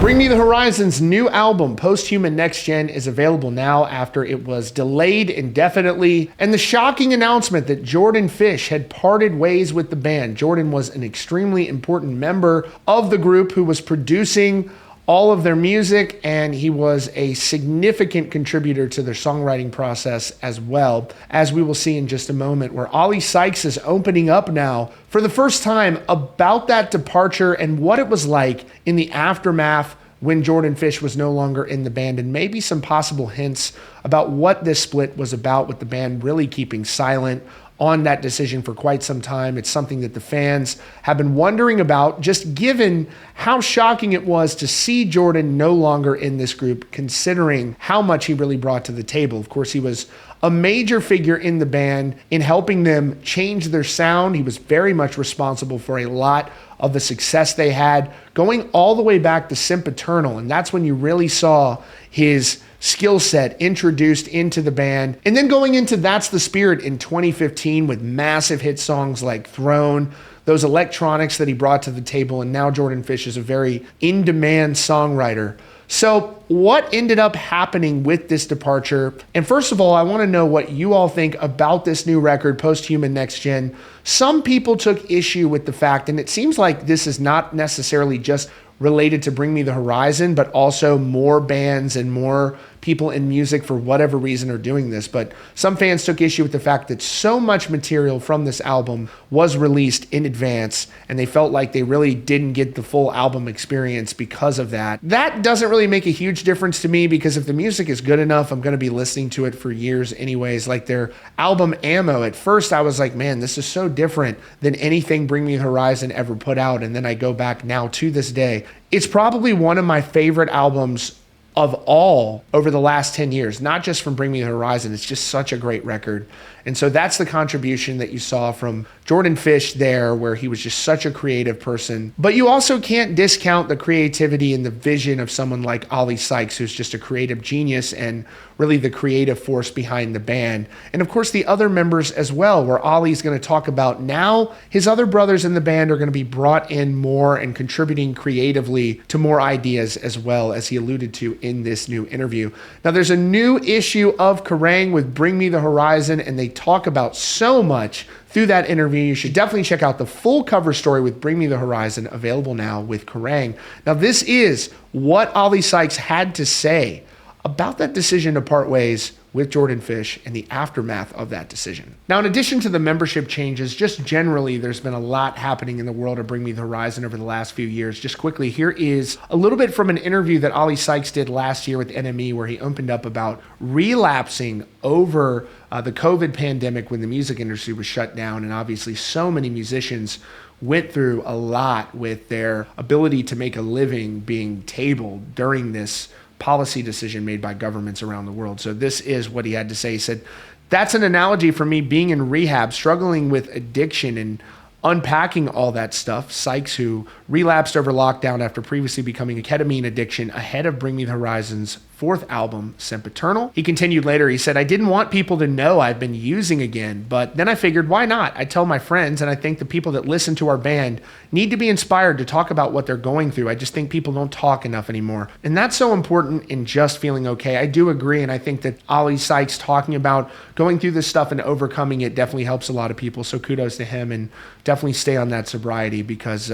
Bring Me the Horizon's new album, Post-Human Next Gen, is available now after it was delayed indefinitely. And the shocking announcement that Jordan Fish had parted ways with the band. Jordan was an extremely important member of the group who was producing all of their music, and he was a significant contributor to their songwriting process as well, as we will see in just a moment, where Oli Sykes is opening up now for the first time about that departure and what it was like in the aftermath when Jordan Fish was no longer in the band, and maybe some possible hints about what this split was about, with the band really keeping silent on that decision for quite some time. It's something that the fans have been wondering about, just given how shocking it was to see Jordan no longer in this group, considering how much he really brought to the table. Of course, he was a major figure in the band in helping them change their sound. He was very much responsible for a lot of the success they had, going all the way back to Sempiternal, and that's when you really saw his skill set introduced into the band. And then going into That's the Spirit in 2015 with massive hit songs like Throne, those electronics that he brought to the table, and now Jordan Fish is a very in-demand songwriter. So what ended up happening with this departure? And first of all, I want to know what you all think about this new record, Post-Human Next Gen. Some people took issue with the fact, and it seems like this is not necessarily just related to Bring Me the Horizon, but also more bands and more people in music for whatever reason are doing this. But some fans took issue with the fact that so much material from this album was released in advance, and they felt like they really didn't get the full album experience because of that. That doesn't really make a huge difference to me, because if the music is good enough, I'm going to be listening to it for years anyways. Like their album Ammo, at first I was like, man, this is so different than anything Bring Me the Horizon ever put out. And then I go back now to this day. It's probably one of my favorite albums of all over the last 10 years, not just from Bring Me the Horizon. It's just such a great record. And so that's the contribution that you saw from Jordan Fish there, where he was just such a creative person. But you also can't discount the creativity and the vision of someone like Oli Sykes, who's just a creative genius and really the creative force behind the band. And of course, the other members as well, where Oli's going to talk about now his other brothers in the band are going to be brought in more and contributing creatively to more ideas as well, as he alluded to in this new interview. Now, there's a new issue of Kerrang! With Bring Me the Horizon, and they talk about so much through that interview. You should definitely check out the full cover story with Bring Me the Horizon, available now with Kerrang! Now, this is what Oli Sykes had to say about that decision to part ways with Jordan Fish and the aftermath of that decision. Now, in addition to the membership changes, just generally, there's been a lot happening in the world of Bring Me the Horizon over the last few years. Just quickly, here is a little bit from an interview that Oli Sykes did last year with NME, where he opened up about relapsing over the COVID pandemic when the music industry was shut down. And obviously, so many musicians went through a lot with their ability to make a living being tabled during this policy decision made by governments around the world. So this is what he had to say. He said, "That's an analogy for me being in rehab, struggling with addiction and unpacking all that stuff." Sykes, who relapsed over lockdown after previously becoming a ketamine addiction ahead of Bring Me the Horizon's fourth album, Sempiternal. He continued later, he said, "I didn't want people to know I've been using again, but then I figured, why not? I tell my friends, and I think the people that listen to our band need to be inspired to talk about what they're going through. I just think people don't talk enough anymore." And that's so important in just feeling okay. I do agree, and I think that Oli Sykes talking about going through this stuff and overcoming it definitely helps a lot of people, so kudos to him, and definitely stay on that sobriety, because,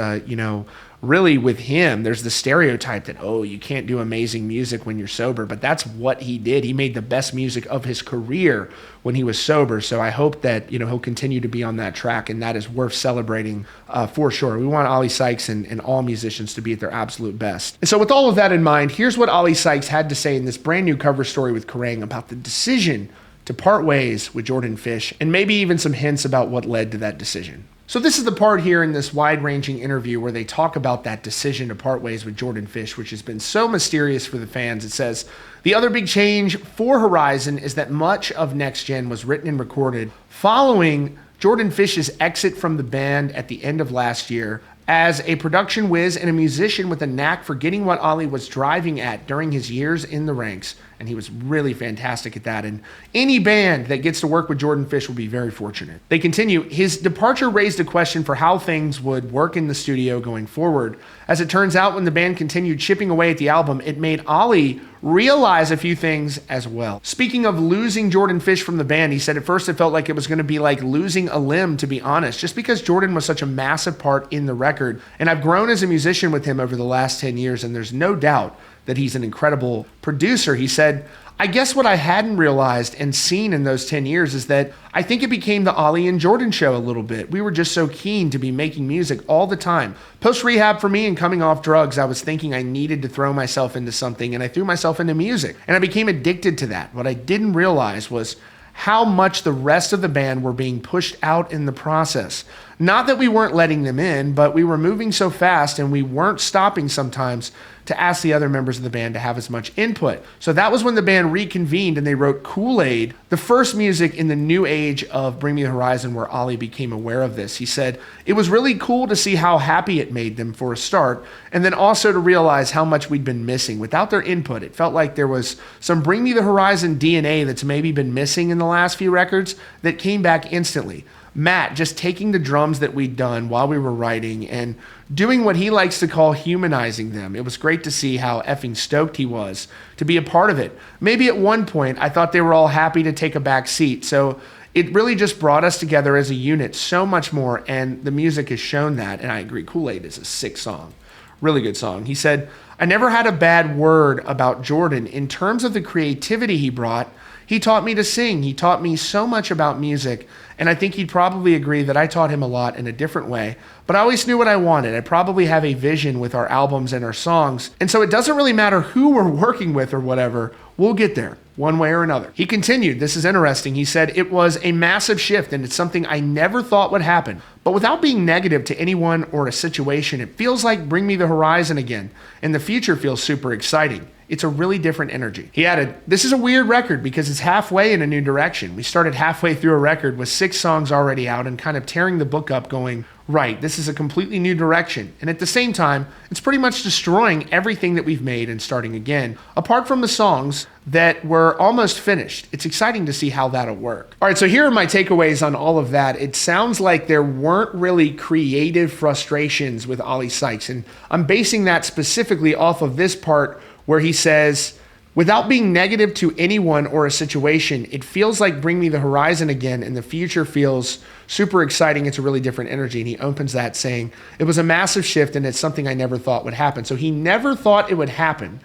really with him, there's the stereotype that, oh, you can't do amazing music when you're sober, but that's what he did. He made the best music of his career when he was sober. So I hope that, he'll continue to be on that track, and that is worth celebrating for sure. We want Oli Sykes and all musicians to be at their absolute best. And so with all of that in mind, here's what Oli Sykes had to say in this brand new cover story with Kerrang! About the decision to part ways with Jordan Fish, and maybe even some hints about what led to that decision. So this is the part here in this wide-ranging interview where they talk about that decision to part ways with Jordan Fish, which has been so mysterious for the fans. It says, "The other big change for Horizon is that much of Next Gen was written and recorded following Jordan Fish's exit from the band at the end of last year. As a production whiz and a musician with a knack for getting what Oli was driving at during his years in the ranks, and he was really fantastic at that. And any band that gets to work with Jordan Fish will be very fortunate. They continue, his departure raised a question for how things would work in the studio going forward. As it turns out, when the band continued chipping away at the album, it made Oli realize a few things as well. Speaking of losing Jordan Fish from the band, he said at first it felt like it was going to be like losing a limb, to be honest, just because Jordan was such a massive part in the record. And I've grown as a musician with him over the last 10 years, and there's no doubt that he's an incredible producer. He said, I guess what I hadn't realized and seen in those 10 years is that I think it became the Oli and Jordan show a little bit. We were just so keen to be making music all the time. Post-rehab for me and coming off drugs, I was thinking I needed to throw myself into something, and I threw myself into music. And I became addicted to that. What I didn't realize was how much the rest of the band were being pushed out in the process. Not that we weren't letting them in, but we were moving so fast and we weren't stopping sometimes to ask the other members of the band to have as much input. So that was when the band reconvened and they wrote Kool-Aid, the first music in the new age of Bring Me the Horizon where Oli became aware of this. He said, it was really cool to see how happy it made them for a start, and then also to realize how much we'd been missing. Without their input, it felt like there was some Bring Me the Horizon DNA that's maybe been missing in the last few records that came back instantly. Matt just taking the drums that we'd done while we were writing and doing what he likes to call humanizing them. It was great to see how effing stoked he was to be a part of it. Maybe at one point I thought they were all happy to take a back seat. So it really just brought us together as a unit so much more, and the music has shown that. And I agree, Kool-Aid is a sick song. Really good song. He said, I never had a bad word about Jordan. In terms of the creativity he brought, he taught me to sing. He taught me so much about music, and I think he'd probably agree that I taught him a lot in a different way, but I always knew what I wanted. I probably have a vision with our albums and our songs, and so it doesn't really matter who we're working with or whatever, we'll get there one way or another. He continued, this is interesting, he said, it was a massive shift and it's something I never thought would happen, but without being negative to anyone or a situation, it feels like Bring Me the Horizon again, and the future feels super exciting. It's a really different energy. He added, this is a weird record because it's halfway in a new direction. We started halfway through a record with 6 songs already out and kind of tearing the book up going, right, this is a completely new direction. And at the same time, it's pretty much destroying everything that we've made and starting again, apart from the songs that were almost finished. It's exciting to see how that'll work. All right, so here are my takeaways on all of that. It sounds like there weren't really creative frustrations with Oli Sykes, and I'm basing that specifically off of this part where he says, without being negative to anyone or a situation, it feels like Bring Me the Horizon again, and the future feels super exciting. It's a really different energy. And he opens that saying, it was a massive shift and it's something I never thought would happen. So he never thought it would happen.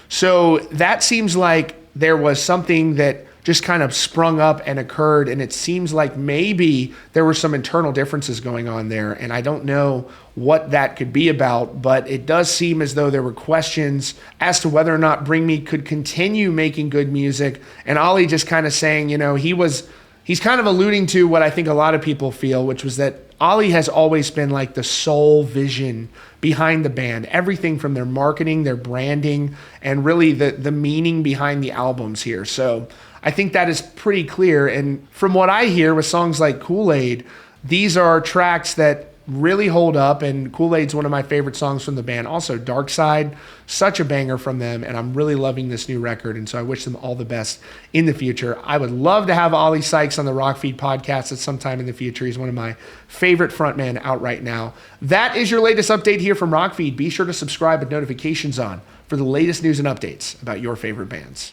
So that seems like there was something that just kind of sprung up and occurred, and it seems like maybe there were some internal differences going on there, and I don't know what that could be about, but it does seem as though there were questions as to whether or not Bring Me could continue making good music, and Oli just kind of saying, you know, he's kind of alluding to what I think a lot of people feel, which was that Oli has always been like the sole vision behind the band, everything from their marketing, their branding, and really the meaning behind the albums here. So I think that is pretty clear. And from what I hear with songs like Kool-Aid, these are tracks that really hold up, and Kool-Aid's one of my favorite songs from the band. Also, Dark Side, such a banger from them, and I'm really loving this new record, and so I wish them all the best in the future. I would love to have Oli Sykes on the Rockfeed podcast at some time in the future. He's one of my favorite frontmen out right now. That is your latest update here from Rockfeed. Be sure to subscribe with notifications on for the latest news and updates about your favorite bands.